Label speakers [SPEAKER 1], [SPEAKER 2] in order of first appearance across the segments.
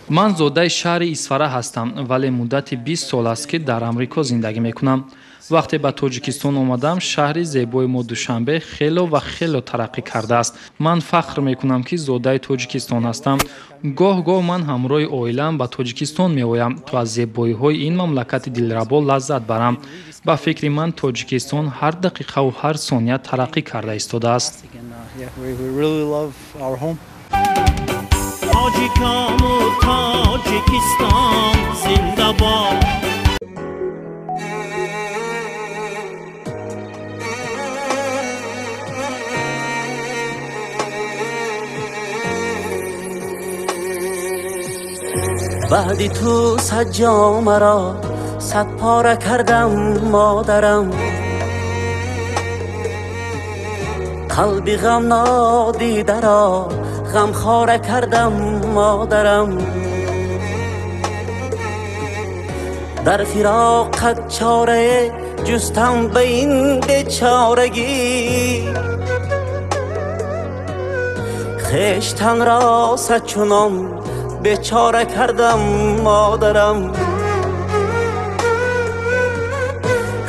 [SPEAKER 1] ман зодаи шаҳри Исфара ҳастам, вале муддати 20 сол аст ки дар Амрико зиндагӣ мекунам. вақте ба Тоҷикистон омадам, шаҳри зебои мо Душанбе хело ва хело тараққӣ кардааст. ман фахр мекунам ки зодаи Тоҷикистон ҳастам. гоҳ-гоҳ ман ҳамроҳи оилаам ба Тоҷикистон меоям, то аз зебоиҳои ин мамлакати дилрабо лаззат барам. ба фикри ман Тоҷикистон ҳар дақиқаву ҳар сония тараққӣ карда истодааст.
[SPEAKER 2] بعدی تو صد جام را صد پاره کردم مادرم، قلبی غم نادیده را غم خواره کردم مادرم. در فراقت چاره جستم به این بیچارگی، خویشتن را صد چنان بیچاره کردم مادرم.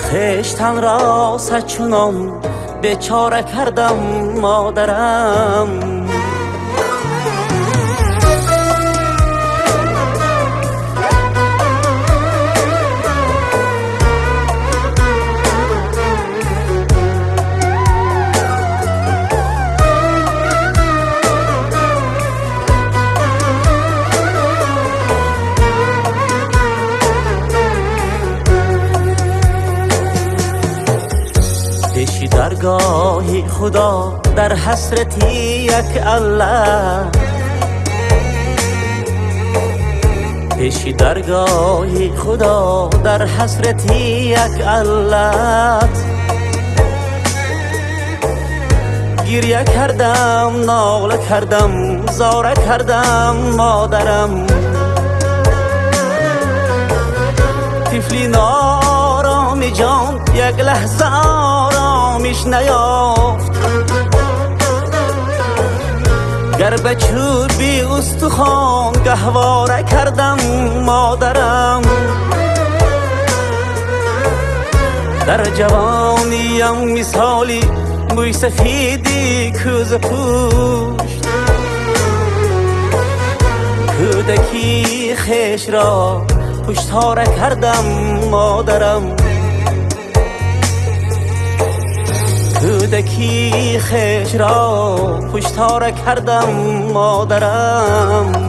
[SPEAKER 2] خویشتن را صد چنان بیچاره کردم مادرم. درگاهی خدا در حسرتی یک الله، پیشی درگاهی خدا در حسرتی یک الله. گریه کردم، ناله کردم، زاره کردم مادرم. طفلی نارامی جان یک لحظه آرامیش نیافت، گر به چوبی استخوان گهواره کردم مادرم. در جوانیم مثالی موی سفیدی کوزه پوشت، کودکی خویش را پشتاره کردم مادرم. کودکی خویش را پشتاره کردم مادرم.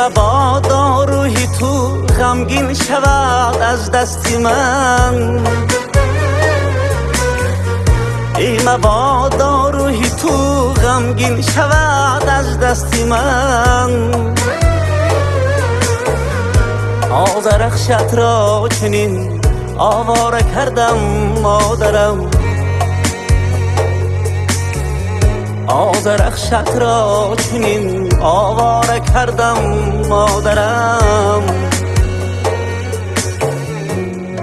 [SPEAKER 2] مبادا روحی تو غمگین شود از دست من، ای مبادا روحی تو غمگین شود از دست من. آذرخشت را چنین آواره کردم مادرم، آذرخشت را چنین آواره کردم مادرم.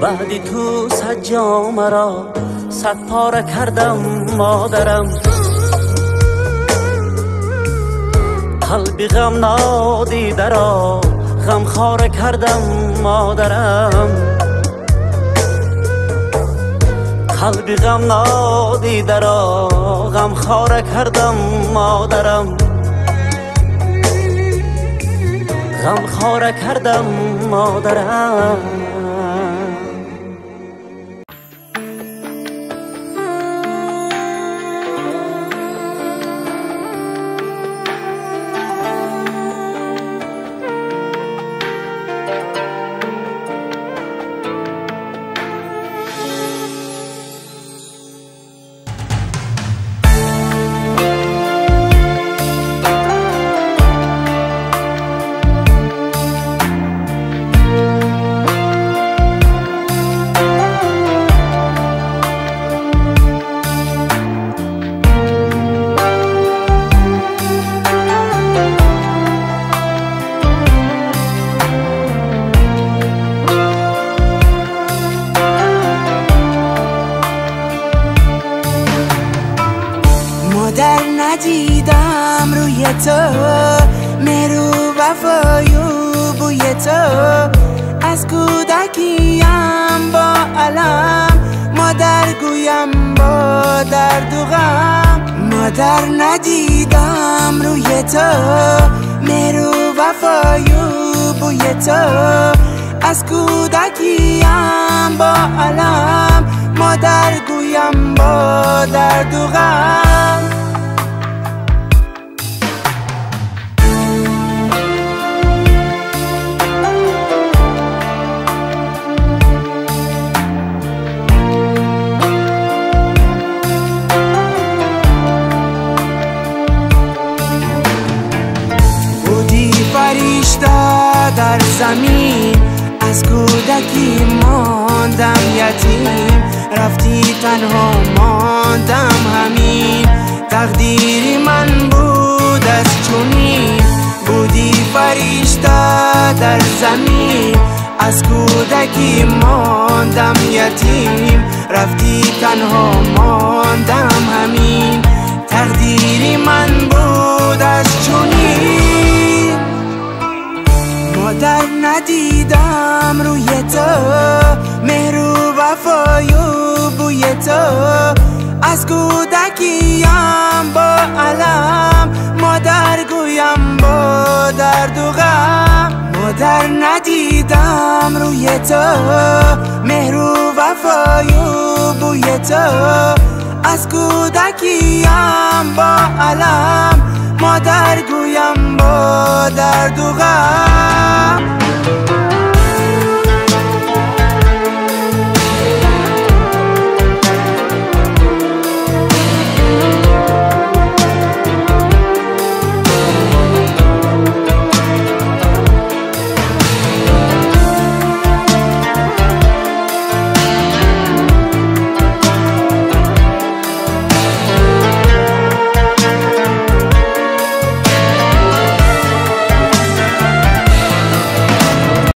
[SPEAKER 2] بعدی تو صد جام را صد پاره کردم مادرم، قلبی غم نادیده را غم خواره کردم مادرم. قلبی غم نادیده را غم خواره کردم مادرم. غم خواره کردم مادرم.
[SPEAKER 3] تو، مهرو وفایو بوی تو. از کودکیم با علم، مادر گویم با درد و غم. مادر ندیدم روی تو، مهرو وفایو بوی تو. از کودکیم با علم، مادر گویم با درد و غم. بودی فرشته در زمین، از کودکی ماندم یتیم. رفتی تنها ماندم همین، تقدیری من بود از چنین. بودی فرشته در زمین، از کودکی ماندم یتیم. رفتی تنها ماندم همین، تقدیری من بود از چنین. مادر ندیدم روی تو، مهرو وفایو بوی تو. از کودکیم با علم، مادر گویم با درد و غم. مادر ندیدم روی تو، مهرو وفایو بوی تو. از کودکیم با علم، مادر گویم با